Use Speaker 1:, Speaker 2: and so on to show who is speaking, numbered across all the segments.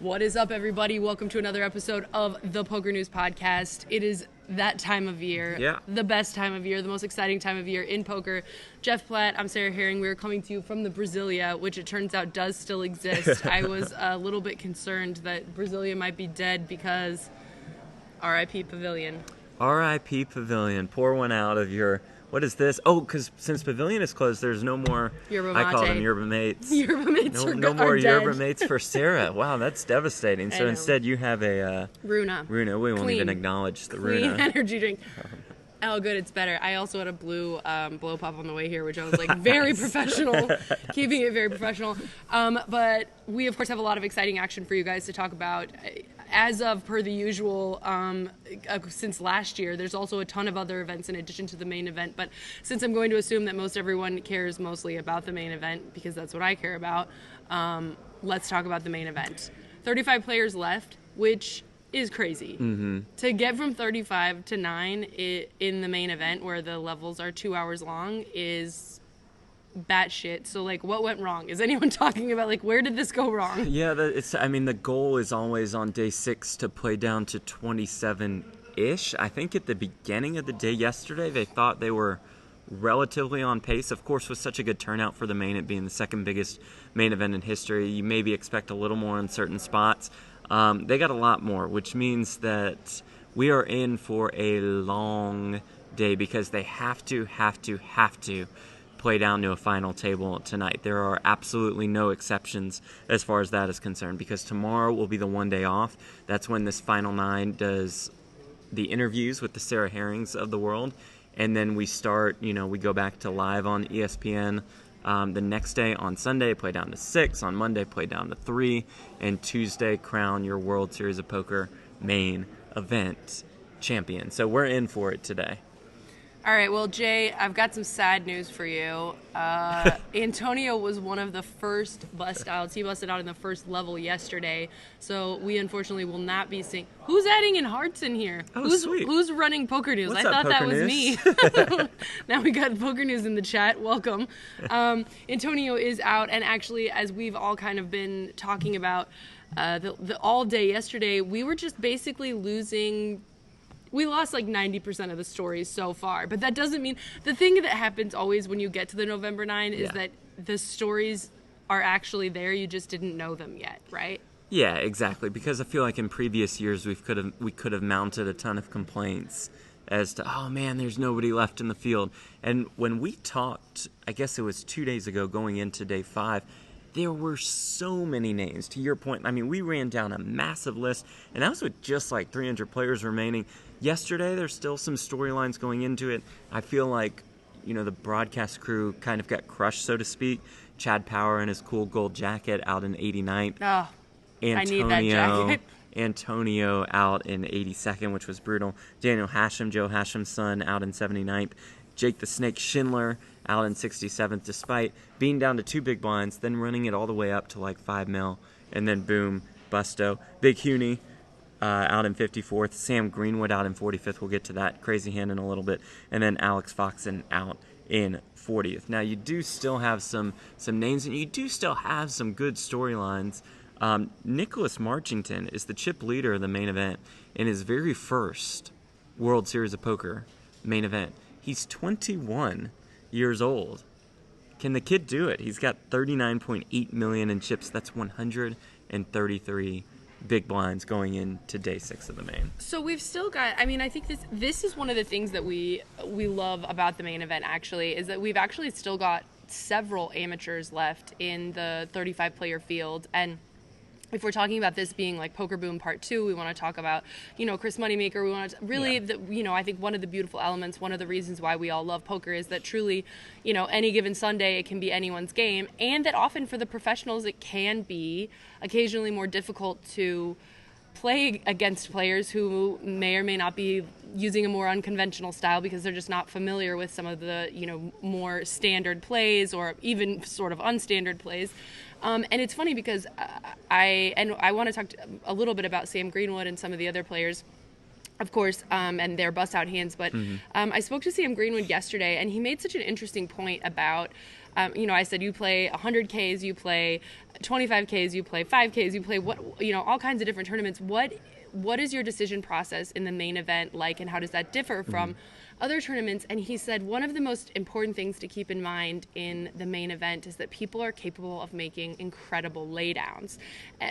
Speaker 1: What is up, everybody? Welcome to another episode of the PokerNews podcast. It is that time of year, the best time of year, the most exciting time of year in poker. Jeff Platt, I'm Sarah Herring. We're coming to you from the Brasilia, which it turns out does still exist. I was a little bit concerned that Brasilia might be dead because RIP Pavilion.
Speaker 2: RIP Pavilion. Pour one out of your... What is this? Oh, because since Pavilion is closed, there's no more...
Speaker 1: Yerba
Speaker 2: I call
Speaker 1: mate.
Speaker 2: them Yerba Mates.
Speaker 1: Yerba Mates
Speaker 2: no more
Speaker 1: dead.
Speaker 2: Yerba Mates for Sarah. Wow, that's devastating. So instead you have a...
Speaker 1: Runa.
Speaker 2: Runa. We won't
Speaker 1: Clean.
Speaker 2: even acknowledge the
Speaker 1: Clean
Speaker 2: Runa.
Speaker 1: energy drink. Oh, good. It's better. I also had a blue blow pop on the way here, which I was like very professional, keeping it very professional. But we, of course, have a lot of exciting action for you guys to talk about. As of per the usual, since last year, there's also a ton of other events in addition to the main event. But since I'm going to assume that most everyone cares mostly about the main event, because that's what I care about, let's talk about the main event. 35 players left, which is crazy. Mm-hmm. To get from 35 to 9 in the main event, where the levels are 2 hours long, is batshit. So, like, what went wrong? Is anyone talking about, like, where did this go wrong?
Speaker 2: Yeah, the goal is always on day 6 to play down to 27-ish. I think at the beginning of the day yesterday, they thought they were relatively on pace. Of course, with such a good turnout for the main, it being the second biggest main event in history, you maybe expect a little more in certain spots. They got a lot more, which means that we are in for a long day because they have to play down to a final table tonight. There are absolutely no exceptions as far as that is concerned, because tomorrow will be the one day off. That's when this final 9 does the interviews with the Sarah Herrings of the world, and then we start, we go back to live on ESPN the next day. On Sunday, play down to 6. On Monday, play down to 3. And Tuesday, crown your World Series of Poker main event champion. So we're in for it today.
Speaker 1: All right, well, Jay, I've got some sad news for you. Antonio was one of the first bust-outs. He busted out in the first level yesterday, so we unfortunately will not be seeing... Who's adding in hearts in here?
Speaker 2: Oh, sweet.
Speaker 1: Who's running PokerNews?
Speaker 2: What's
Speaker 1: I
Speaker 2: up,
Speaker 1: thought that was
Speaker 2: PokerNews?
Speaker 1: me. Now we got PokerNews in the chat. Welcome. Antonio is out, and actually, as we've all kind of been talking about the all day yesterday, we were just basically losing... We lost like 90% of the stories so far, but that doesn't mean... The thing that happens always when you get to the November 9 is that the stories are actually there, you just didn't know them yet, right?
Speaker 2: Yeah, exactly, because I feel like in previous years we could have mounted a ton of complaints as to, oh man, there's nobody left in the field. And when we talked, I guess it was 2 days ago going into day 5, there were so many names. To your point, I mean, we ran down a massive list, and that was with just like 300 players remaining. Yesterday, there's still some storylines going into it. I feel like, the broadcast crew kind of got crushed, so to speak. Chad Power in his cool gold jacket out in 89th.
Speaker 1: Oh, I need that jacket.
Speaker 2: Antonio out in 82nd, which was brutal. Daniel Hachem, Joe Hachem's son, out in 79th. Jake the Snake Schindler out in 67th, despite being down to 2 big blinds, then running it all the way up to like 5 mil, and then boom, Bustout. Big Hunichen out in 54th, Sam Greenwood out in 45th. We'll get to that crazy hand in a little bit, and then Alex Foxen out in 40th. Now you do still have some names, and you do still have some good storylines. Nicholas Marchington is the chip leader of the main event in his very first World Series of Poker main event. He's 21 years old. Can the kid do it? He's got 39.8 million in chips. That's 133 big blinds going into day 6 of the main.
Speaker 1: So we've still got, I think this is one of the things that we love about the main event, actually, is that we've actually still got several amateurs left in the 35 player field. And if we're talking about this being like Poker Boom Part 2, we want to talk about, Chris Moneymaker. We want to really, I think one of the beautiful elements, one of the reasons why we all love poker is that truly, any given Sunday, it can be anyone's game. And that often for the professionals, it can be occasionally more difficult to play against players who may or may not be using a more unconventional style because they're just not familiar with some of the, more standard plays or even sort of unstandard plays. And it's funny because I want to talk a little bit about Sam Greenwood and some of the other players, of course, and their bust-out hands. But I spoke to Sam Greenwood yesterday, and he made such an interesting point about I said, you play 100Ks, you play 25Ks, you play 5Ks, you play all kinds of different tournaments. What is your decision process in the main event like, and how does that differ from other tournaments? And he said one of the most important things to keep in mind in the main event is that people are capable of making incredible laydowns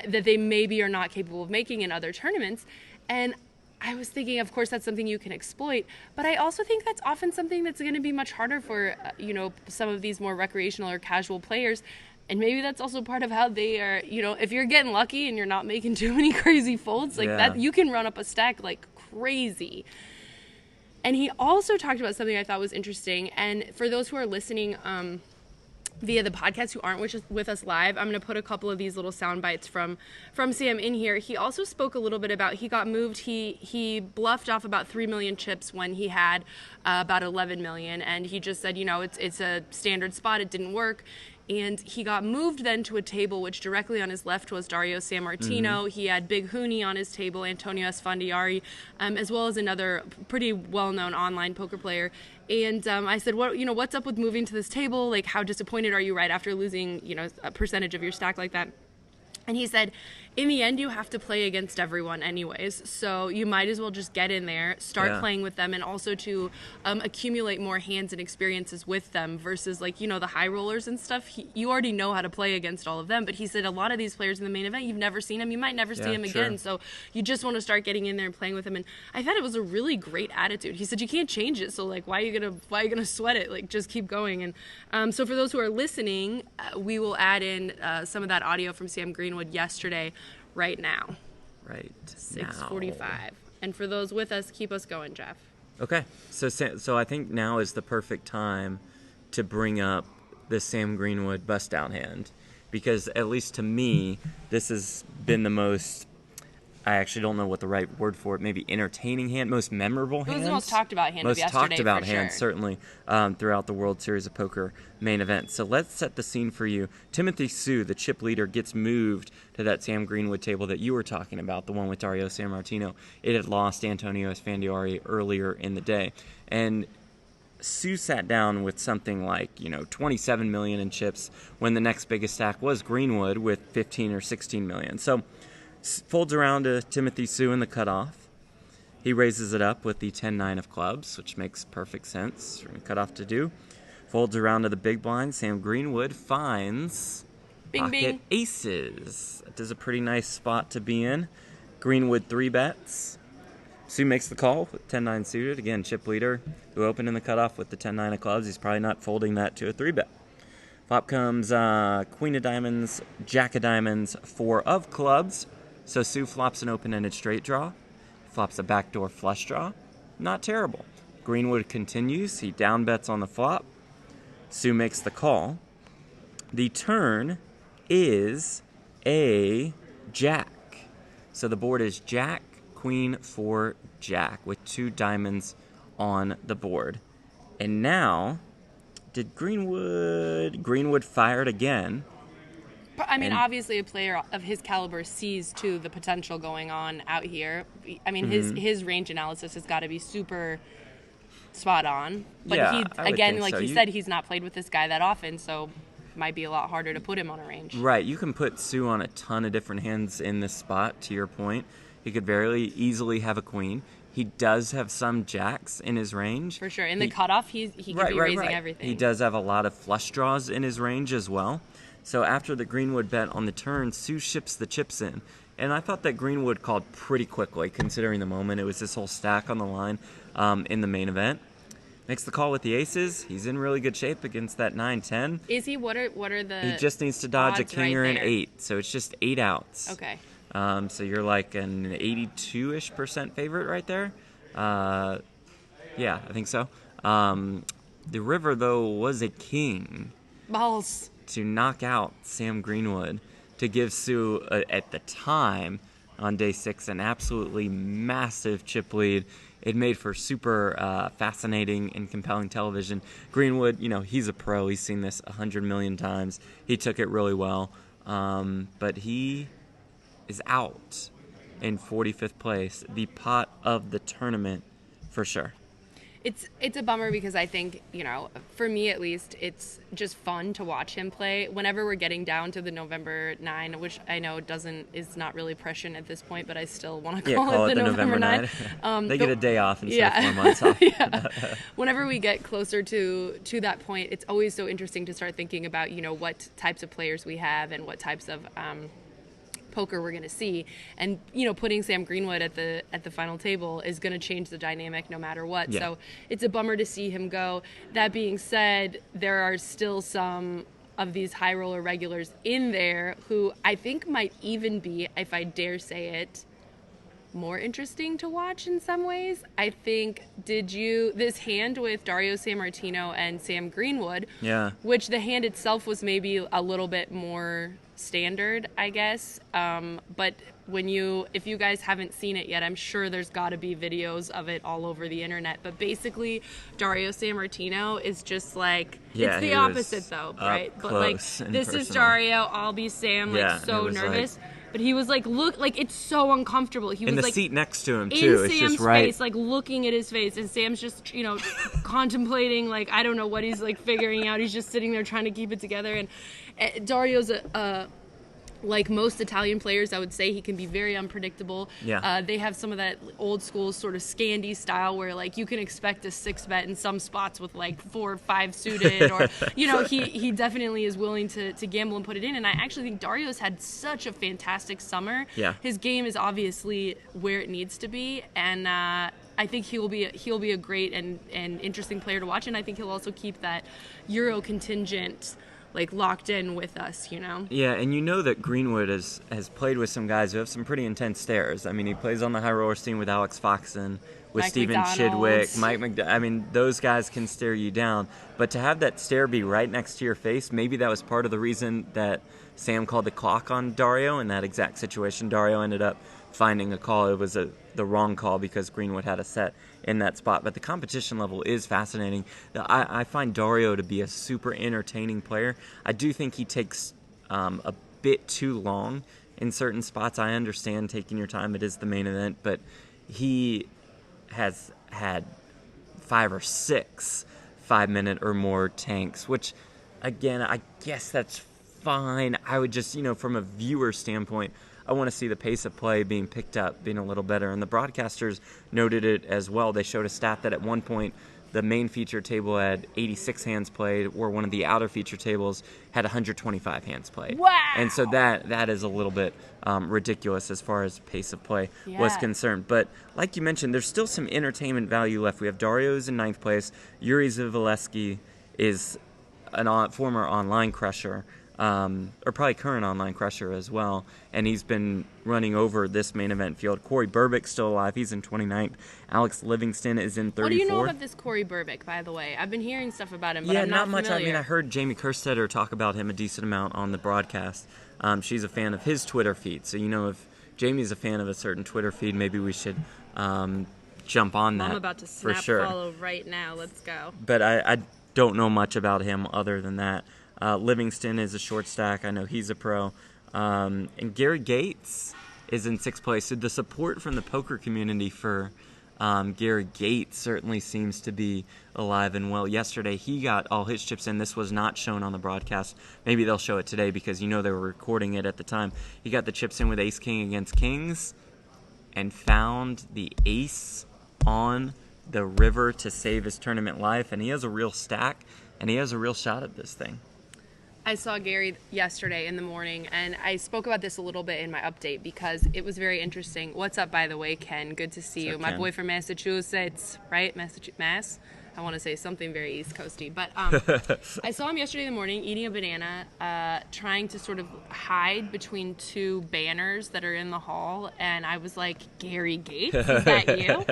Speaker 1: that they maybe are not capable of making in other tournaments. And I was thinking, of course, that's something you can exploit, but I also think that's often something that's going to be much harder for, some of these more recreational or casual players. And maybe that's also part of how they are, if you're getting lucky and you're not making too many crazy folds like that, you can run up a stack like crazy. And he also talked about something I thought was interesting. And for those who are listening via the podcast who aren't with us live, I'm going to put a couple of these little sound bites from Sam in here. He also spoke a little bit about, he got moved, he bluffed off about 3 million chips when he had about 11 million. And he just said, it's a standard spot. It didn't work. And he got moved then to a table which directly on his left was Dario Sammartino. He had Big Huni on his table, Antonio Esfandiari, as well as another pretty well-known online poker player. And I said, what's up with moving to this table? Like, how disappointed are you right after losing, a percentage of your stack like that? And he said, in the end, you have to play against everyone anyways. So you might as well just get in there, start playing with them, and also to accumulate more hands and experiences with them versus the high rollers and stuff. You already know how to play against all of them. But he said a lot of these players in the main event, you've never seen them. You might never see them again. So you just want to start getting in there and playing with them. And I thought it was a really great attitude. He said, you can't change it. So why are you gonna sweat it? Just keep going. And so for those who are listening, we will add in some of that audio from Sam Greenwood yesterday right now.
Speaker 2: Right
Speaker 1: 6:45. And for those with us, keep us going, Jeff.
Speaker 2: Okay. So I think now is the perfect time to bring up the Sam Greenwood bust-out hand, because at least to me, this has been the most, I actually don't know what the right word for it, maybe entertaining hand, most memorable hand.
Speaker 1: It was the most talked about hand of yesterday,
Speaker 2: most talked about
Speaker 1: for
Speaker 2: hand,
Speaker 1: sure.
Speaker 2: certainly, throughout the World Series of Poker main event. So let's set the scene for you. Timothy Sue, the chip leader, gets moved to that Sam Greenwood table that you were talking about, the one with Dario Sammartino. It had lost Antonio Esfandiari earlier in the day. And Sue sat down with something like, 27 million in chips when the next biggest stack was Greenwood with 15 or 16 million. So folds around to Timothy Sue in the cutoff. He raises it up with the 10-9 of clubs, which makes perfect sense. Cutoff to do. Folds around to the big blind. Sam Greenwood finds pocket aces. That is a pretty nice spot to be in. Greenwood 3 bets. Sue makes the call with 10-9 suited. Again, chip leader who opened in the cutoff with the 10-9 of clubs. He's probably not folding that to a 3-bet. Flop comes Queen of Diamonds, Jack of Diamonds, 4 of clubs. So Sue flops an open-ended straight draw. Flops a backdoor flush draw. Not terrible. Greenwood continues. He down bets on the flop. Sue makes the call. The turn is a jack. So the board is jack, queen, 4, jack with 2 diamonds on the board. And now, did Greenwood fired again?
Speaker 1: I mean, obviously a player of his caliber sees to the potential going on out here. I mean, his range analysis has got to be super spot on. But he said, he's not played with this guy that often, so it might be a lot harder to put him on a range.
Speaker 2: Right. You can put Sue on a ton of different hands in this spot, to your point. He could very easily have a queen. He does have some jacks in his range.
Speaker 1: For sure. In the cutoff, he could be raising everything.
Speaker 2: He does have a lot of flush draws in his range as well. So after the Greenwood bet on the turn, Sue ships the chips in. And I thought that Greenwood called pretty quickly, considering the moment. It was this whole stack on the line in the main event. Makes the call with the aces. He's in really good shape against that 9-10.
Speaker 1: Is he? What are the
Speaker 2: He just needs to dodge a king or an 8. So it's just 8 outs.
Speaker 1: Okay.
Speaker 2: So you're like an 82-ish% favorite right there. Yeah, I think so. The river, though, was a king.
Speaker 1: Balls.
Speaker 2: To knock out Sam Greenwood, to give Sue, at the time, on day 6, an absolutely massive chip lead. It made for super fascinating and compelling television. Greenwood, he's a pro. He's seen this 100 million times. He took it really well. But he is out in 45th place, the pot of the tournament for sure.
Speaker 1: It's a bummer because I think, for me at least, it's just fun to watch him play. Whenever we're getting down to the November 9, which I know is not really prescient at this point, but I still want to call it the November 9.
Speaker 2: They get a day off instead of 4 months off.
Speaker 1: Yeah. Whenever we get closer to that point, it's always so interesting to start thinking about, what types of players we have and what types of poker we're going to see, and putting Sam Greenwood at the final table is going to change the dynamic no matter what. So it's a bummer to see him go. That being said, there are still some of these high roller regulars in there who I think might even be, if I dare say it, more interesting to watch in some ways. I think, this hand with Dario Sammartino and Sam Greenwood, which the hand itself was maybe a little bit more standard, I guess. But if you guys haven't seen it yet, I'm sure there's got to be videos of it all over the internet. But basically, Dario Sammartino is just like, it's the opposite though, right? But like, this is Dario, I'll be Sam, so nervous. But he was like, it's so uncomfortable. He was
Speaker 2: in the
Speaker 1: like
Speaker 2: seat next to him too.
Speaker 1: In
Speaker 2: it's
Speaker 1: Sam's
Speaker 2: just right.
Speaker 1: face, like looking at his face, and Sam's just, contemplating, like, I don't know what he's like figuring out. He's just sitting there trying to keep it together. And Dario's like most Italian players, I would say he can be very unpredictable. They have some of that old school sort of Scandi style where like you can expect a 6-bet in some spots with like 4 or 5 suited, or he definitely is willing to gamble and put it in. And I actually think Dario's had such a fantastic summer. His game is obviously where it needs to be, and I think he'll be a great and interesting player to watch, and I think he'll also keep that Euro contingent like locked in with us,
Speaker 2: Yeah, and that Greenwood has played with some guys who have some pretty intense stares. I mean, he plays on the high roller scene with Alex Foxen, with Stephen Chidwick, Mike McDonald. I mean, those guys can stare you down. But to have that stare be right next to your face, maybe that was part of the reason that Sam called the clock on Dario in that exact situation. Dario ended up finding a call. It was the wrong call because Greenwood had a set in that spot. But the competition level is fascinating. I find Dario to be a super entertaining player. I do think he takes a bit too long in certain spots. I understand taking your time. It is the main event. But he has had 5 or 6 5-minute or more tanks, which, again, I guess that's fine. I would just, from a viewer standpoint, I want to see the pace of play being picked up, being a little better. And the broadcasters noted it as well. They showed a stat that at one point the main feature table had 86 hands played, or one of the outer feature tables had 125 hands played.
Speaker 1: Wow!
Speaker 2: And so that is a little bit ridiculous as far as pace of play was concerned. But like you mentioned, there's still some entertainment value left. We have Dario's in 9th place. Yuri Dzivelevski is a former online crusher. Or probably current online crusher as well, and he's been running over this main event field. Corey Burbick's still alive. He's in 29th. Alex Livingston is in 34th.
Speaker 1: What do you know about this Corey Burbick, by the way? I've been hearing stuff about him, but I'm not
Speaker 2: much.
Speaker 1: familiar.
Speaker 2: I mean, I heard Jamie Kerstetter talk about him a decent amount on the broadcast. She's a fan of his Twitter feed, so if Jamie's a fan of a certain Twitter feed, maybe we should jump on that.
Speaker 1: I'm about to snap follow right now. Let's go.
Speaker 2: But I don't know much about him other than that. Livingston is a short stack. I know he's a pro. And Garry Gates is in 6th place. So the support from the poker community for Garry Gates certainly seems to be alive and well. Yesterday, he got all his chips in. This was not shown on the broadcast. Maybe they'll show it today because they were recording it at the time. He got the chips in with ace-king against kings and found the ace on the river to save his tournament life. And he has a real stack, and he has a real shot at this thing.
Speaker 1: I saw Garry yesterday in the morning, and I spoke about this a little bit in my update because it was very interesting. What's up, by the way, Ken? Good to see you. My boy from Massachusetts, right? Mass? I want to say something very East Coasty. But I saw him yesterday in the morning eating a banana, trying to sort of hide between 2 banners that are in the hall, and I was like, Garry Gates, is that you?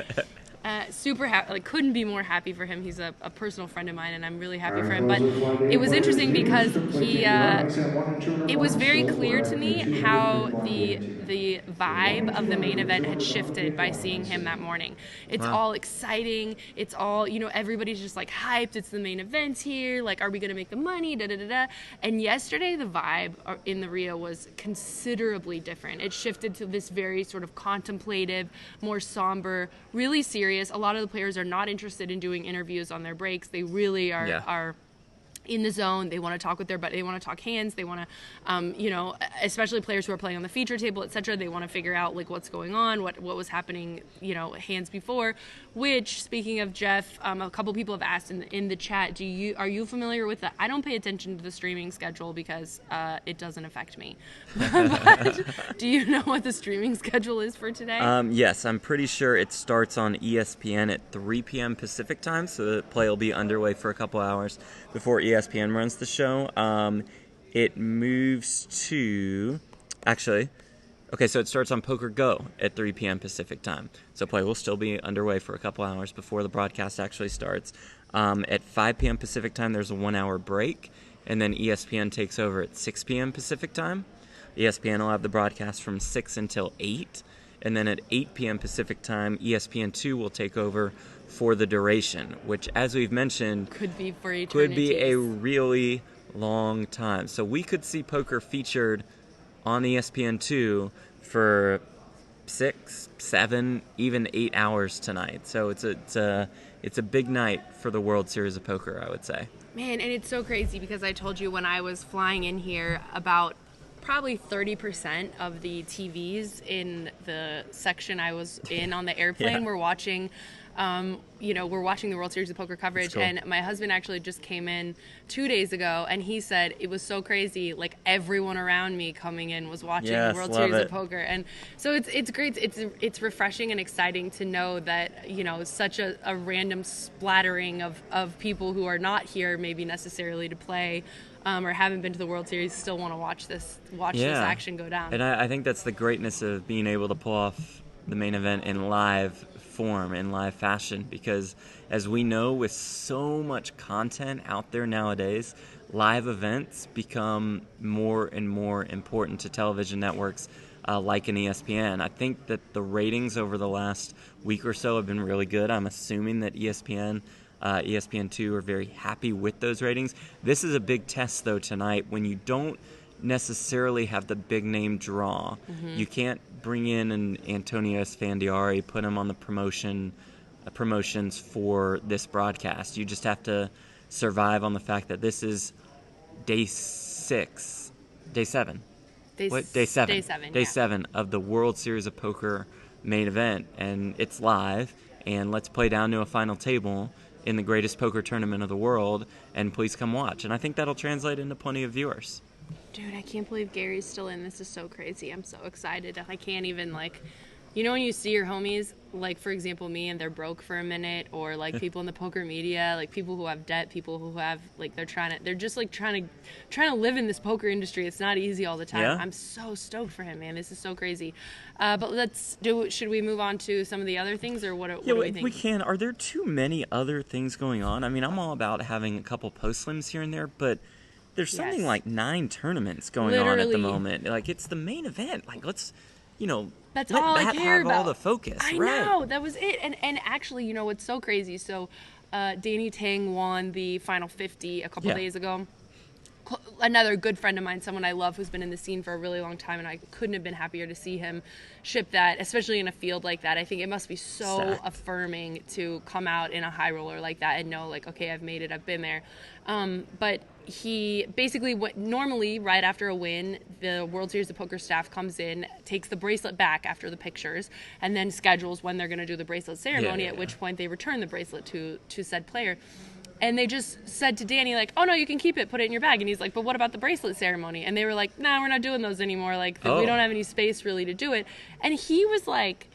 Speaker 1: Super happy, couldn't be more happy for him. He's a personal friend of mine, and I'm really happy for him. But it was interesting because it was very clear to me how the vibe of the main event had shifted by seeing him that morning. It's all exciting. It's all, everybody's just like hyped. It's the main event here. Like, are we going to make the money? Da da da da. And yesterday, the vibe in the Rio was considerably different. It shifted to this very sort of contemplative, more somber, really serious serious. A lot of the players are not interested in doing interviews on their breaks. They really are in the zone. They want to talk with they want to talk hands. They want to, especially players who are playing on the feature table, etc. They want to figure out like what's going on, what was happening, hands before. Which, speaking of Jeff, a couple people have asked in the chat, are you familiar with that? I don't pay attention to the streaming schedule because it doesn't affect me. But do you know what the streaming schedule is for today?
Speaker 2: Yes, I'm pretty sure it starts on ESPN at 3 p.m. Pacific time, so the play will be underway for a couple hours before ESPN runs the show. It moves to... Actually... Okay, so it starts on Poker Go at 3 p.m. Pacific time. So play will still be underway for a couple hours before the broadcast actually starts. At 5 p.m. Pacific time, there's a 1-hour break, and then ESPN takes over at 6 p.m. Pacific time. ESPN will have the broadcast from 6 until 8, and then at 8 p.m. Pacific time, ESPN2 will take over for the duration, which, as we've mentioned,
Speaker 1: could be for eternity.
Speaker 2: Could be a really long time. So we could see poker featured on ESPN2 for 6, 7, even 8 hours tonight. So it's a big night for the World Series of Poker, I would say.
Speaker 1: Man, and it's so crazy because I told you when I was flying in here, about probably 30% of the TVs in the section I was in on the airplane were watching we're watching the World Series of Poker coverage. Cool. And my husband actually just came in 2 days ago, and he said it was so crazy. Like, everyone around me coming in was watching the World Series of Poker. And so it's great. It's refreshing and exciting to know that, such a random splattering of people who are not here maybe necessarily to play or haven't been to the World Series still want to watch this action go down.
Speaker 2: And I think that's the greatness of being able to pull off the main event in live form, in live fashion, because as we know, with so much content out there nowadays, live events become more and more important to television networks like an ESPN. I think that the ratings over the last week or so have been really good. I'm assuming that ESPN2 are very happy with those ratings. This is a big test, though, tonight, when you don't necessarily have the big name draw. Mm-hmm. You can't bring in an Antonio Esfandiari, put him on the promotions for this broadcast. You just have to survive on the fact that this is day 7 of the World Series of Poker main event, and it's live, and let's play down to a final table in the greatest poker tournament of the world, and please come watch. And I think that'll translate into plenty of viewers.
Speaker 1: Dude, I can't believe Gary's still in. This is so crazy. I'm so excited. I can't even, when you see your homies, like, for example, me, and they're broke for a minute, or, like, people in the poker media, like, people who have debt, people who have, like, they're just, like, trying to live in this poker industry. It's not easy all the time. Yeah. I'm so stoked for him, man. This is so crazy. But should we move on to some of the other things, or what do we think?
Speaker 2: We can. Are there too many other things going on? I mean, I'm all about having a couple post-lims here and there, but there's something like 9 tournaments going on at the moment. Like, it's the main event. Like, let's,
Speaker 1: that's all I care about.
Speaker 2: All the focus.
Speaker 1: I know. That was it. And actually, what's so crazy? So, Danny Tang won the Final 50 a couple days ago. Another good friend of mine, someone I love, who's been in the scene for a really long time, and I couldn't have been happier to see him ship that, especially in a field like that. I think it must be so affirming to come out in a high roller like that and know, like, okay, I've made it, I've been there. But he basically, normally right after a win, the World Series of Poker staff comes in, takes the bracelet back after the pictures, and then schedules when they're going to do the bracelet ceremony, at which point they return the bracelet to said player. And they just said to Danny, like, oh, no, you can keep it, put it in your bag. And he's like, but what about the bracelet ceremony? And they were like, nah, we're not doing those anymore. Like, we don't have any space really to do it. And he was like,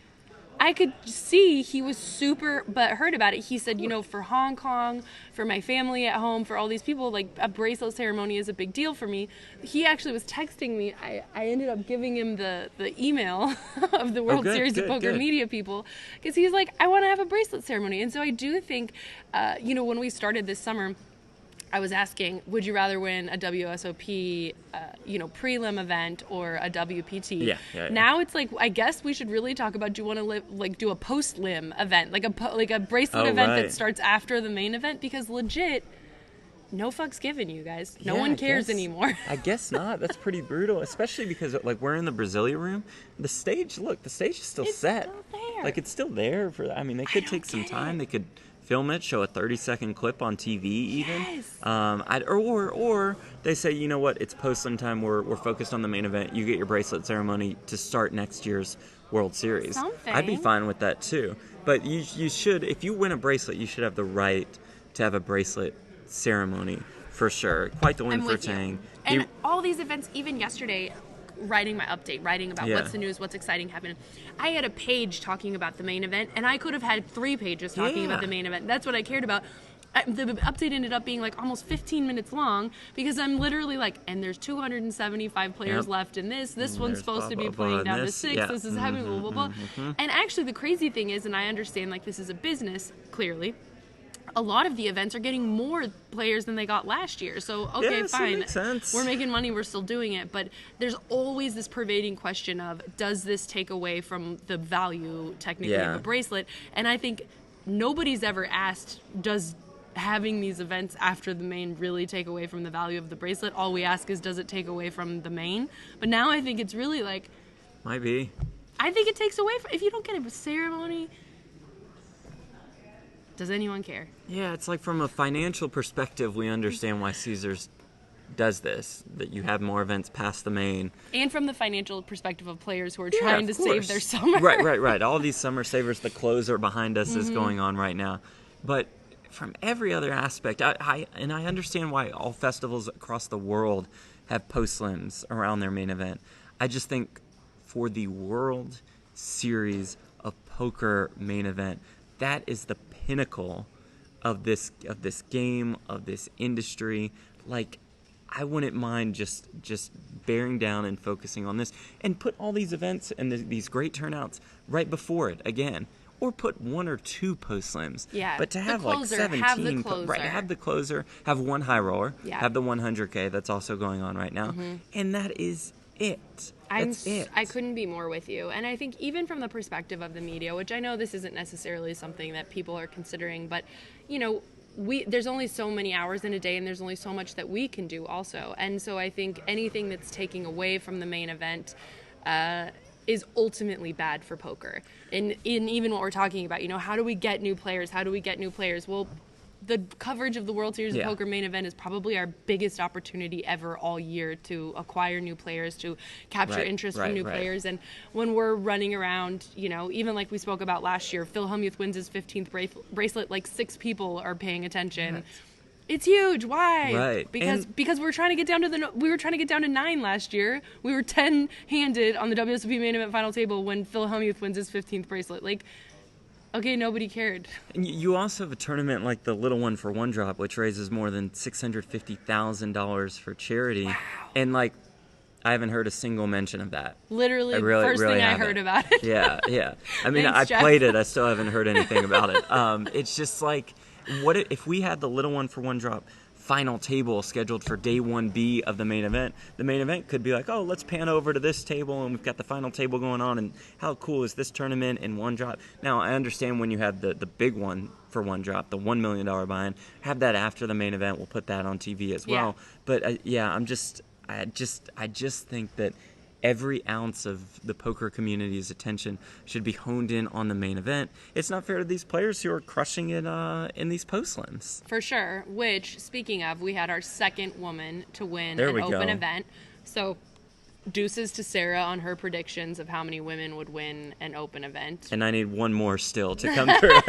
Speaker 1: I could see he was super butthurt about it. He said, for Hong Kong, for my family at home, for all these people, like, a bracelet ceremony is a big deal for me. He actually was texting me. I ended up giving him the email of the World Series of Poker media people, because he's like, I want to have a bracelet ceremony. And so I do think, when we started this summer, I was asking, would you rather win a WSOP, prelim event or a WPT? Yeah. Now it's like, I guess we should really talk about, do you want to do a post-lim event, like a bracelet event that starts after the main event? Because legit, no fucks given, you guys. No one cares anymore.
Speaker 2: I guess not. That's pretty brutal, especially because, like, we're in the Brasilia room. The stage is still set.
Speaker 1: Still there.
Speaker 2: Like, it's still there for. I mean, they could take some time. They could film it, show a 30-second clip on TV even.
Speaker 1: Yes.
Speaker 2: Or they say, you know what, it's post-slim time. We're focused on the main event. You get your bracelet ceremony to start next year's World Series.
Speaker 1: Something.
Speaker 2: I'd be fine with that too. But you should, if you win a bracelet, you should have the right to have a bracelet ceremony for sure. Quite the win for Tang.
Speaker 1: And all these events, even yesterday, writing my update, writing about what's the news, what's exciting happening. I had a page talking about the main event, and I could have had 3 pages talking about the main event. That's what I cared about. The update ended up being like almost 15 minutes long because I'm literally like, and there's 275 players left in this. This one's supposed to be playing down to 6.
Speaker 2: Yeah.
Speaker 1: This is happening, blah, blah, blah. And actually, the crazy thing is, and I understand like this is a business, clearly, a lot of the events are getting more players than they got last year. So, okay, fine.
Speaker 2: Makes sense.
Speaker 1: We're making money, we're still doing it. But there's always this pervading question of, does this take away from the value, technically, of a bracelet? And I think nobody's ever asked, does having these events after the main really take away from the value of the bracelet? All we ask is, does it take away from the main? But now I think it's really like...
Speaker 2: Might be.
Speaker 1: I think it takes away from... If you don't get a ceremony... Does anyone care?
Speaker 2: Yeah, it's like from a financial perspective, we understand why Caesars does this, that you have more events past the main.
Speaker 1: And from the financial perspective of players who are trying to save their summer.
Speaker 2: Right. All these summer savers, the closer behind us is going on right now. But from every other aspect, I understand why all festivals across the world have post-slims around their main event. I just think for the World Series of Poker main event, that is the pinnacle of this game, of this industry. Like, I wouldn't mind just bearing down and focusing on this, and put all these events and these great turnouts right before it again, or put 1 or 2 post slims.
Speaker 1: Yeah,
Speaker 2: but to have
Speaker 1: closer,
Speaker 2: like 17,
Speaker 1: have the closer.
Speaker 2: Have the closer, have 1 high roller, have the 100K that's also going on right now, and that is it.
Speaker 1: I couldn't be more with you. And I think even from the perspective of the media, which I know this isn't necessarily something that people are considering, but, you know, there's only so many hours in a day, and there's only so much that we can do also. And so I think anything that's taking away from the main event is ultimately bad for poker. And in even what we're talking about, you know, how do we get new players? Well, the coverage of the World Series of Poker main event is probably our biggest opportunity ever all year to acquire new players, to capture interest from new players. And when we're running around, you know, even like we spoke about last year, Phil Hellmuth wins his 15th bracelet, like 6 people are paying attention. It's huge. Why?
Speaker 2: Right.
Speaker 1: Because we're trying to get down to 9 last year. We were 10-handed on the WSOP main event final table when Phil Hellmuth wins his 15th bracelet. Like, okay, nobody cared.
Speaker 2: And you also have a tournament like the Little One for One Drop, which raises more than $650,000 for charity.
Speaker 1: Wow.
Speaker 2: And, like, I haven't heard a single mention of that.
Speaker 1: Literally, first thing I heard about it.
Speaker 2: Yeah. I mean,
Speaker 1: Thanks,
Speaker 2: I played it. I still haven't heard anything about it. It's just like, what if we had the Little One for One Drop final table scheduled for day 1B of the main event? The main event could be like, oh, let's pan over to this table, and we've got the final table going on, and how cool is this tournament in One Drop? Now, I understand when you have the big one for One Drop, the $1 million buy-in, have that after the main event. We'll put that on TV as well. But I just think that every ounce of the poker community's attention should be honed in on the main event. It's not fair to these players who are crushing it in these post-slims.
Speaker 1: For sure, which, speaking of, we had our second woman to win an open event. So, deuces to Sarah on her predictions of how many women would win an open event.
Speaker 2: And I need one more still to come through.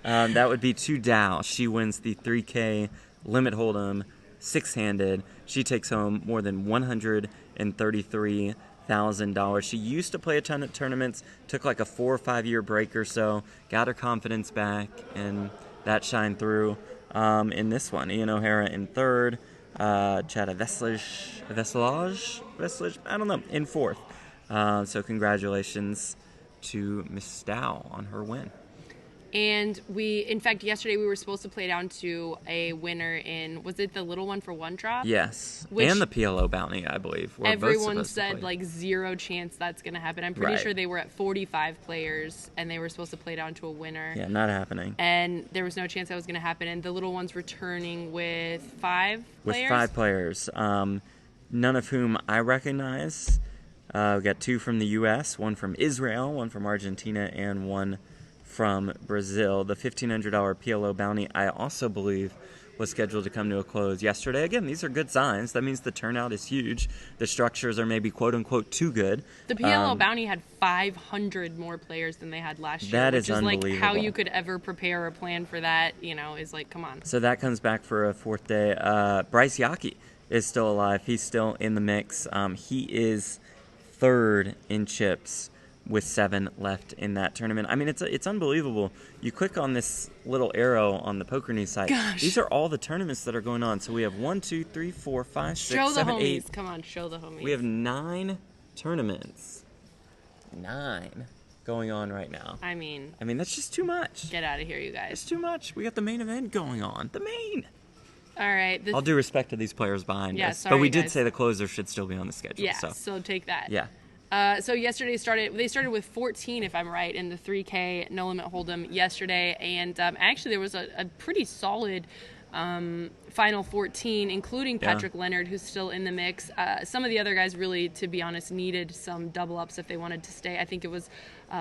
Speaker 2: That would be to Dow. She wins the 3K limit hold'em, 6-handed. She takes home more than $133,000. She used to play a ton of tournaments, took like a 4 or 5 year break or so, got her confidence back, and that shined through in this one. Ian O'Hara in third, Chada Veselage, I don't know, in fourth. So congratulations to Miss Dow on her win.
Speaker 1: And in fact, yesterday we were supposed to play down to a winner in, was it the Little One for One Drop?
Speaker 2: Yes, and the PLO bounty, I believe.
Speaker 1: Everyone said like 0 chance that's going to happen. I'm pretty sure they were at 45 players and they were supposed to play down to a winner.
Speaker 2: Yeah, not happening.
Speaker 1: And there was no chance that was going to happen. And the Little One's returning with 5 players?
Speaker 2: With 5 players, none of whom I recognize. We got 2 from the U.S., 1 from Israel, 1 from Argentina, and 1 from Brazil. The $1,500 PLO bounty, I also believe, was scheduled to come to a close yesterday. Again, these are good signs. That means the turnout is huge. The structures are maybe quote-unquote too good.
Speaker 1: The PLO bounty had 500 more players than they had last year.
Speaker 2: That
Speaker 1: is
Speaker 2: unbelievable.
Speaker 1: Like how you could ever prepare or plan for that, is like, come on.
Speaker 2: So that comes back for a 4th day. Bryce Yockey is still alive. He's still in the mix. He is 3rd in chips with 7 left in that tournament. I mean, it's unbelievable. You click on this little arrow on the PokerNews site.
Speaker 1: Gosh.
Speaker 2: These are all the tournaments that are going on. So we have 1, 2, 3, 4, 5, 6,
Speaker 1: show
Speaker 2: 7,
Speaker 1: the homies.
Speaker 2: 8.
Speaker 1: Come on, show the homies.
Speaker 2: We have 9 tournaments. 9 going on right now.
Speaker 1: I mean,
Speaker 2: that's just too much.
Speaker 1: Get out of here, you guys.
Speaker 2: It's too much. We got the main event going on. The main.
Speaker 1: All right.
Speaker 2: All due respect to these players behind us.
Speaker 1: Sorry,
Speaker 2: but we
Speaker 1: guys.
Speaker 2: did say the closer should still be on the schedule.
Speaker 1: Yeah, so take that.
Speaker 2: Yeah.
Speaker 1: So yesterday they started with 14, if I'm right, in the 3K No Limit Hold'em yesterday, and actually there was a pretty solid final 14, including Patrick Leonard, who's still in the mix. Some of the other guys really, to be honest, needed some double ups if they wanted to stay. I think it was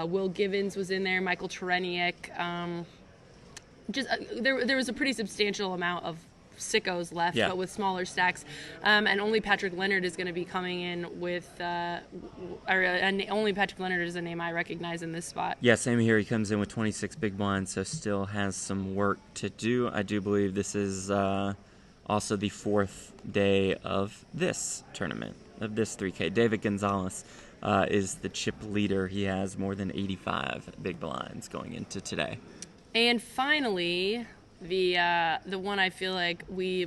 Speaker 1: Will Givens was in there, Michael Tereniak. There was a pretty substantial amount of sickos left, but with smaller stacks, and only Patrick Leonard is going to be coming in with only Patrick Leonard is a name I recognize in this spot.
Speaker 2: Yeah, same here. He comes in with 26 big blinds, so still has some work to do. I do believe this is also the 4th day of this tournament, of this 3K. David Gonzalez is the chip leader. He has more than 85 big blinds going into today.
Speaker 1: And finally, the one I feel like we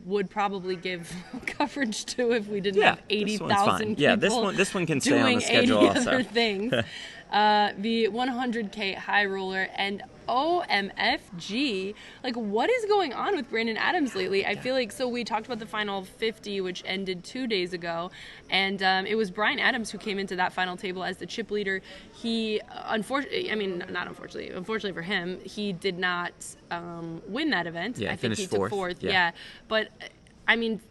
Speaker 1: would probably give coverage to if we didn't have 80,000 people.
Speaker 2: Yeah, this one can stay on the schedule
Speaker 1: doing 80
Speaker 2: also.
Speaker 1: other things. The 100K high roller and OMFG. Like, what is going on with Brandon Adams lately? I feel like, so we talked about the final 50, which ended 2 days ago, and it was Brian Adams who came into that final table as the chip leader. He, unfortunately for him, he did not win that event.
Speaker 2: Yeah,
Speaker 1: I think he took 4th.
Speaker 2: Yeah.
Speaker 1: But, I mean,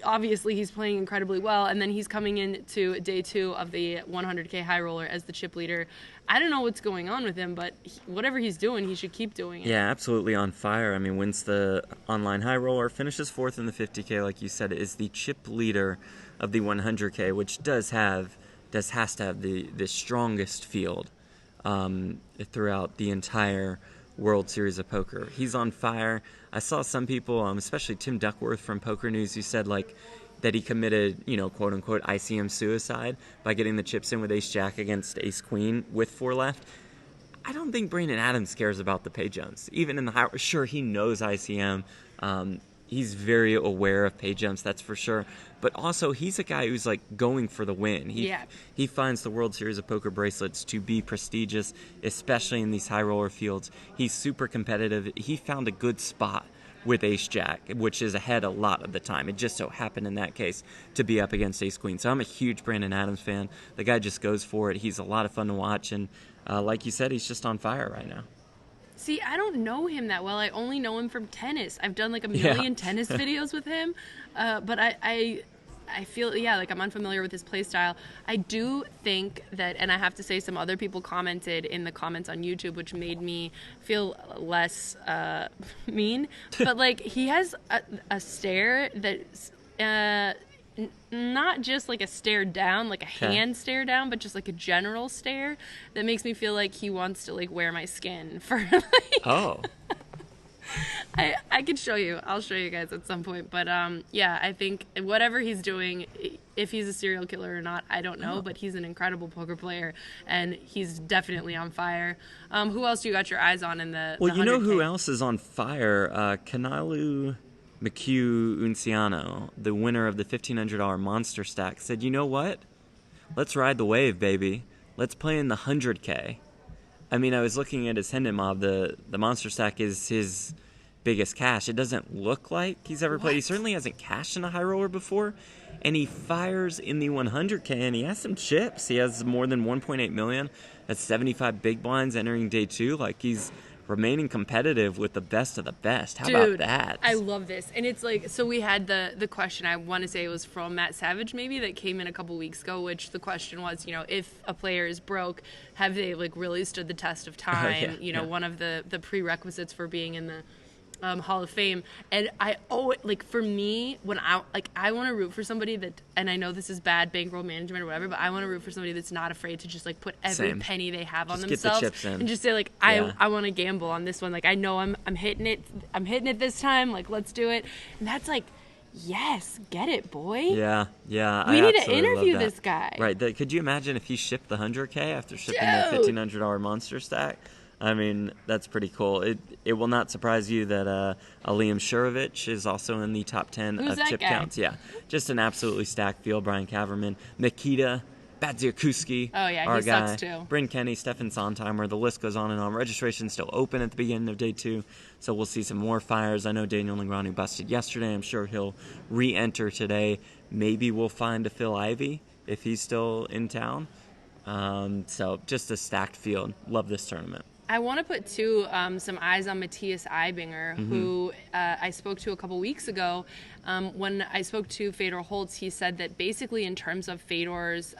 Speaker 1: obviously he's playing incredibly well, and then he's coming into day 2 of the 100K high roller as the chip leader. I don't know what's going on with him, but whatever he's doing, he should keep doing it.
Speaker 2: Yeah, absolutely on fire. I mean, wins the online high roller, finishes 4th in the 50K, like you said, is the chip leader of the 100K, which has to have the strongest field throughout the entire World Series of Poker. He's on fire. I saw some people, especially Tim Duckworth from PokerNews, who said that he committed, quote unquote, ICM suicide by getting the chips in with Ace Jack against Ace Queen with 4 left. I don't think Brandon Adams cares about the pay jumps. Even in the high, sure, he knows ICM. He's very aware of pay jumps, that's for sure. But also, he's a guy who's going for the win. He finds the World Series of Poker bracelets to be prestigious, especially in these high roller fields. He's super competitive. He found a good spot with Ace Jack, which is ahead a lot of the time. It just so happened in that case to be up against Ace Queen. So I'm a huge Brandon Adams fan. The guy just goes for it. He's a lot of fun to watch, and like you said, he's just on fire right now.
Speaker 1: See, I don't know him that well. I only know him from tennis. I've done a million tennis videos with him, but I feel, I'm unfamiliar with his play style. I do think that, and I have to say some other people commented in the comments on YouTube, which made me feel less mean, but he has a stare that's not just a stare down, a hand stare down, but just a general stare that makes me feel like he wants to wear my skin for
Speaker 2: Oh.
Speaker 1: I could show you. I'll show you guys at some point. But I think whatever he's doing, if he's a serial killer or not, I don't know. But he's an incredible poker player, and he's definitely on fire. Who else do you got your eyes on in the?
Speaker 2: Well,
Speaker 1: the
Speaker 2: you know
Speaker 1: 100K?
Speaker 2: who else is on fire? Kanalu McHugh Unciano, the winner of the $1,500 Monster Stack, said, "You know what? Let's ride the wave, baby. Let's play in the 100K." I mean, I was looking at his Hendon Mob. The Monster Stack is his biggest cash. It doesn't look like he's ever played. He certainly hasn't cashed in a high roller before. And he fires in the 100K, and he has some chips. He has more than 1.8 million. That's 75 big blinds entering day 2. He's remaining competitive with the best of the best. How
Speaker 1: Dude,
Speaker 2: about that?
Speaker 1: I love this. And it's like, so we had the question, I want to say it was from Matt Savage maybe, that came in a couple weeks ago, which the question was, if a player is broke, have they like really stood the test of time? One of the prerequisites for being in the Hall of Fame. And for me, when I want to root for somebody that, and I know this is bad bankroll management or whatever, but I want to root for somebody that's not afraid to just like put every penny they have on themselves,
Speaker 2: get the chips in.
Speaker 1: and just say like, I want to gamble on this one. Like, I know I'm hitting it this time. Like, let's do it. And that's like, yes, get it, boy.
Speaker 2: Yeah.
Speaker 1: We need to interview this guy.
Speaker 2: Right. Could you imagine if he shipped the 100K after shipping the $1,500 monster stack? I mean, that's pretty cool. It will not surprise you that Liam Shurovich is also in the top 10 of chip counts. Yeah, just an absolutely stacked field. Brian Kaverman, Nikita Badziakuski, our guy,
Speaker 1: sucks too.
Speaker 2: Bryn Kenny, Stefan Sontheimer. The list goes on and on. Registration's still open at the beginning of day 2, so we'll see some more fires. I know Daniel Negreanu busted yesterday. I'm sure he'll re-enter today. Maybe we'll find a Phil Ivey if he's still in town. So just a stacked field. Love this tournament.
Speaker 1: I want to put some eyes on Matthias Eibinger, who I spoke to a couple weeks ago. When I spoke to Fedor Holtz, he said that basically in terms of Fedor's,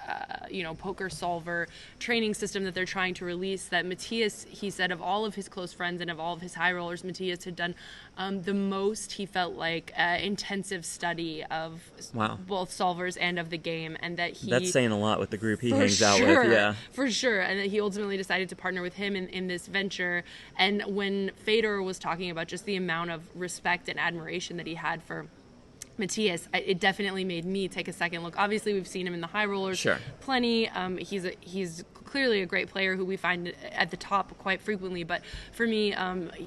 Speaker 1: poker solver training system that they're trying to release, that Matthias, he said, of all of his close friends and of all of his high rollers, Matthias had done the most, he felt like, intensive study of both solvers and of the game, and that
Speaker 2: that's saying a lot with the group he hangs out with. Yeah,
Speaker 1: for sure. And that he ultimately decided to partner with him in this venture. And when Fedor was talking about just the amount of respect and admiration that he had for Matthias, it definitely made me take a second look. Obviously, we've seen him in the high rollers plenty. He's clearly a great player who we find at the top quite frequently. But for me,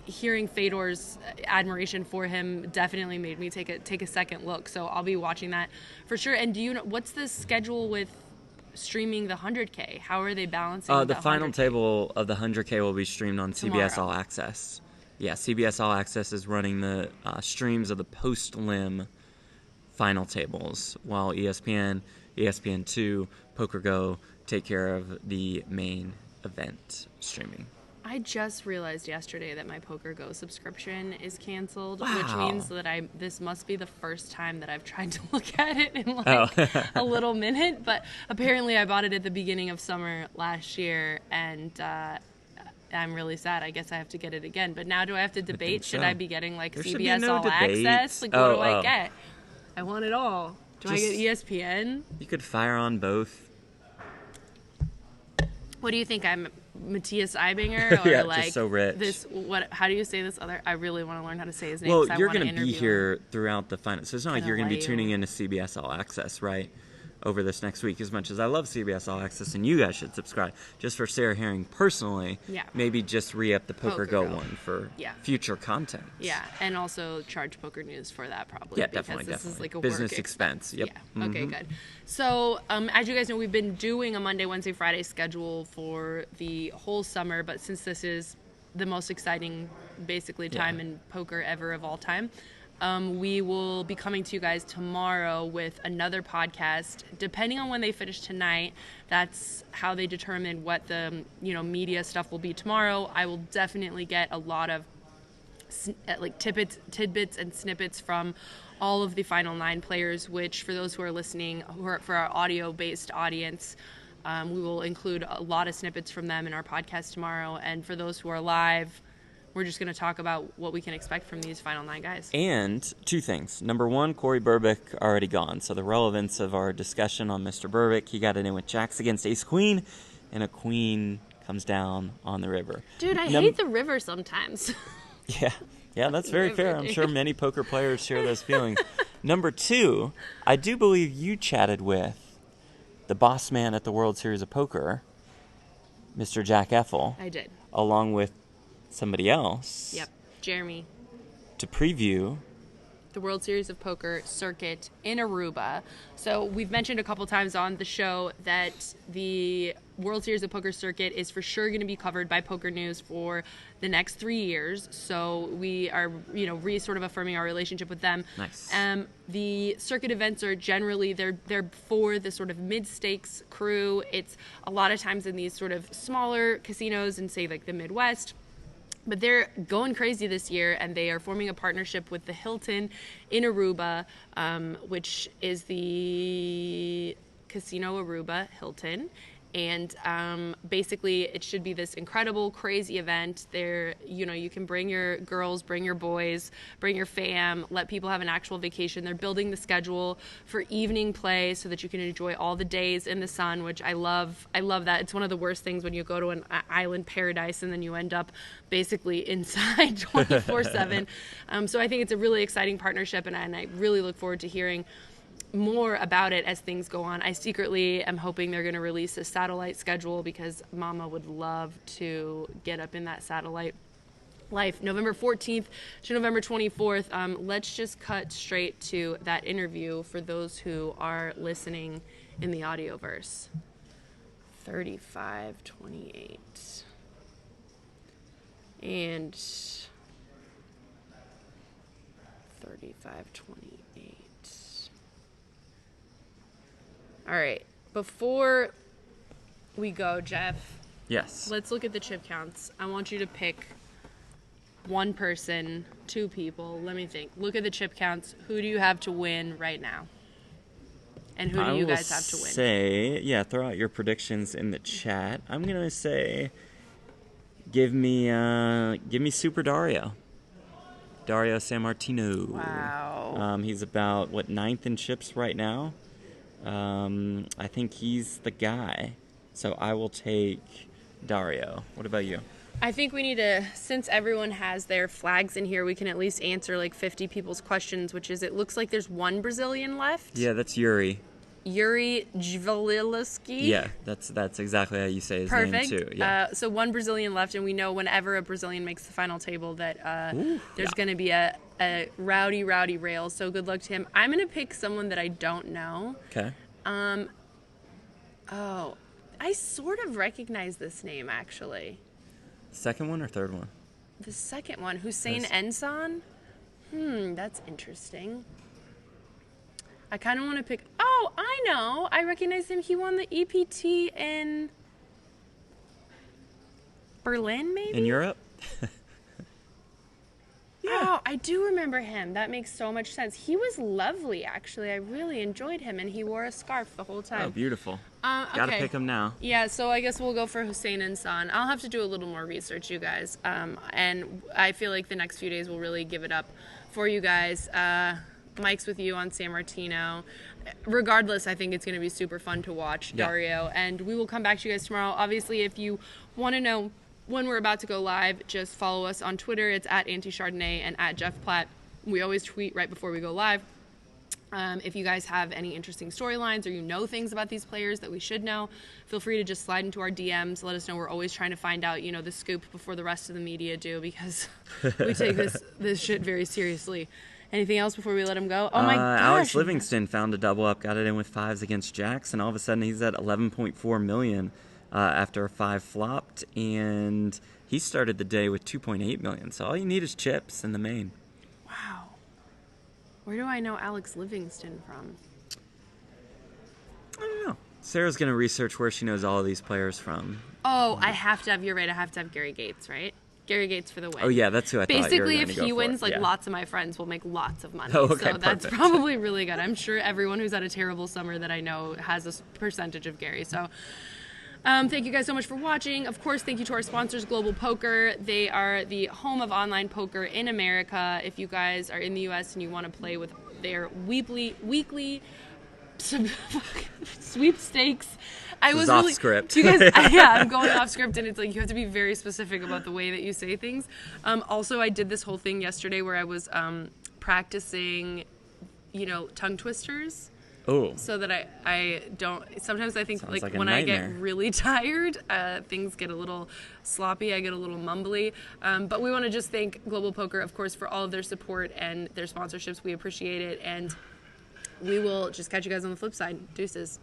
Speaker 1: hearing Fedor's admiration for him definitely made me take a second look. So I'll be watching that for sure. And do you know what's the schedule with streaming the 100K? How are they balancing
Speaker 2: the final 100K? Table of the 100K will be streamed on CBS All Access. Yeah, CBS All Access is running the streams of the post-lim final tables, while ESPN, ESPN2, PokerGo take care of the main event streaming.
Speaker 1: I just realized yesterday that my PokerGo subscription is canceled, which means that this must be the first time that I've tried to look at it in a little minute. But apparently I bought it at the beginning of summer last year, and I'm really sad. I guess I have to get it again. But now do I have to debate? Should I be getting like CBS All Access? Like, what do I get? I want it all. Do I get ESPN?
Speaker 2: You could fire on both.
Speaker 1: What do you think? I'm Matthias Eibinger, or like
Speaker 2: just so rich.
Speaker 1: This? What? How do you say this other? I really want to learn how to say his name.
Speaker 2: Well, you're going to be here throughout the final, so it's not like you're going to be tuning into CBS All Access, right? Over this next week. As much as I love CBS All Access, and you guys should subscribe, just for Sarah Herring personally, maybe just re-up the PokerGo one for future content.
Speaker 1: Yeah, and also charge PokerNews for that probably.
Speaker 2: Yeah, definitely.
Speaker 1: This is like a
Speaker 2: business
Speaker 1: work
Speaker 2: expense. Yep.
Speaker 1: Yeah. Okay, good. So, as you guys know, we've been doing a Monday, Wednesday, Friday schedule for the whole summer, but since this is the most exciting, basically, time in poker ever of all time, we will be coming to you guys tomorrow with another podcast. Depending on when they finish tonight, that's how they determine what the media stuff will be tomorrow. I will definitely get a lot of tidbits and snippets from all of the final 9 players, which for those who are listening, for our audio-based audience, we will include a lot of snippets from them in our podcast tomorrow. And for those who are live, we're just going to talk about what we can expect from these final 9 guys.
Speaker 2: And 2 things. Number 1, Corey Burbick already gone. So the relevance of our discussion on Mr. Burbick, he got it in with jacks against ace-queen, and a queen comes down on the river.
Speaker 1: Dude, I hate the river sometimes.
Speaker 2: Yeah, that's very fair. I'm sure many poker players share those feelings. Number 2, I do believe you chatted with the boss man at the World Series of Poker, Mr. Jack Effel.
Speaker 1: I did.
Speaker 2: Along with somebody else.
Speaker 1: Yep, Jeremy.
Speaker 2: To preview
Speaker 1: the World Series of Poker circuit in Aruba. So we've mentioned a couple times on the show that the World Series of Poker circuit is for sure going to be covered by PokerNews for the next 3 years. So we are, sort of affirming our relationship with them.
Speaker 2: Nice.
Speaker 1: The circuit events are generally, they're for the sort of mid-stakes crew. It's a lot of times in these sort of smaller casinos in, say, like the Midwest. But they're going crazy this year, and they are forming a partnership with the Hilton in Aruba, which is the Casino Aruba Hilton. And basically, it should be this incredible, crazy event. There, you can bring your girls, bring your boys, bring your fam, let people have an actual vacation. They're building the schedule for evening play so that you can enjoy all the days in the sun, which I love. I love that. It's one of the worst things when you go to an island paradise and then you end up basically inside 24/7. So I think it's a really exciting partnership, and I really look forward to hearing more about it as things go on. I secretly am hoping they're going to release a satellite schedule because Mama would love to get up in that satellite life. November 14th to November 24th. Let's just cut straight to that interview for those who are listening in the audioverse. 35-28. And 35-28. All right, before we go, Jeff.
Speaker 2: Yes.
Speaker 1: Let's look at the chip counts. I want you to pick one person, two people. Let me think. Look at the chip counts. Who do you have to win right now? And who do you guys have to win?
Speaker 2: Throw out your predictions in the chat. I'm going to say give me Super Dario. Dario Sammartino.
Speaker 1: Wow.
Speaker 2: He's about, ninth in chips right now. I think he's the guy. So I will take Dario. What about you?
Speaker 1: I think we need to, since everyone has their flags in here, we can at least answer like 50 people's questions, which is, it looks like there's one Brazilian left.
Speaker 2: Yeah, that's Yuri.
Speaker 1: Yuri Dzivelevski.
Speaker 2: Yeah, that's exactly how you say his name too. Yeah.
Speaker 1: So one Brazilian left, and we know whenever a Brazilian makes the final table that there's going to be a rowdy rail. So good luck to him. I'm going to pick someone that I don't know.
Speaker 2: Okay.
Speaker 1: I sort of recognize this name actually.
Speaker 2: Second one or third one?
Speaker 1: The second one, Hussein Ensan. That's interesting. I kind of want to pick... Oh, I know. I recognize him. He won the EPT in Berlin, maybe?
Speaker 2: In Europe?
Speaker 1: Oh, I do remember him. That makes so much sense. He was lovely, actually. I really enjoyed him, and he wore a scarf the whole time.
Speaker 2: Oh, beautiful. Gotta pick him now.
Speaker 1: Yeah, so I guess we'll go for Hussein Ensan. I'll have to do a little more research, you guys. And I feel like the next few days will really give it up for you guys. Mike's with you on Sammartino. Regardless, I think it's going to be super fun to watch, Dario. And we will come back to you guys tomorrow. Obviously, if you want to know when we're about to go live, just follow us on Twitter. It's @AntiChardonnay and @JeffPlatt. We always tweet right before we go live. If you guys have any interesting storylines or you know things about these players that we should know, feel free to just slide into our DMs. Let us know. We're always trying to find out, the scoop before the rest of the media do, because we take this shit very seriously. Anything else before we let him go? Oh my gosh.
Speaker 2: Alex Livingston found a double up, got it in with fives against jacks, and all of a sudden he's at 11.4 million after a 5 flopped, and he started the day with 2.8 million. So all you need is chips in the main.
Speaker 1: Wow. Where do I know Alex Livingston from?
Speaker 2: I don't know. Sarah's going to research where she knows all of these players from.
Speaker 1: Oh, you're right. I have to have Garry Gates, right? Garry Gates for the win.
Speaker 2: Oh, yeah, that's who I thought you were
Speaker 1: Basically,
Speaker 2: going to go
Speaker 1: if he wins,
Speaker 2: for.
Speaker 1: lots of my friends will make lots of money.
Speaker 2: Oh, okay,
Speaker 1: so that's
Speaker 2: perfect.
Speaker 1: probably really good. I'm sure everyone who's had a terrible summer that I know has a percentage of Garry. So thank you guys so much for watching. Of course, thank you to our sponsors, Global Poker. They are the home of online poker in America. If you guys are in the U.S. and you want to play with their weekly sweepstakes. I was
Speaker 2: off
Speaker 1: really,
Speaker 2: script.
Speaker 1: You guys, I'm going off script, and it's like you have to be very specific about the way that you say things. Also, I did this whole thing yesterday where I was practicing, tongue twisters.
Speaker 2: Oh.
Speaker 1: So that I don't. Sometimes I think
Speaker 2: Sounds like
Speaker 1: when
Speaker 2: a
Speaker 1: I get
Speaker 2: nightmare.
Speaker 1: really tired, things get a little sloppy. I get a little mumbly. But we want to just thank Global Poker, of course, for all of their support and their sponsorships. We appreciate it, and we will just catch you guys on the flip side. Deuces.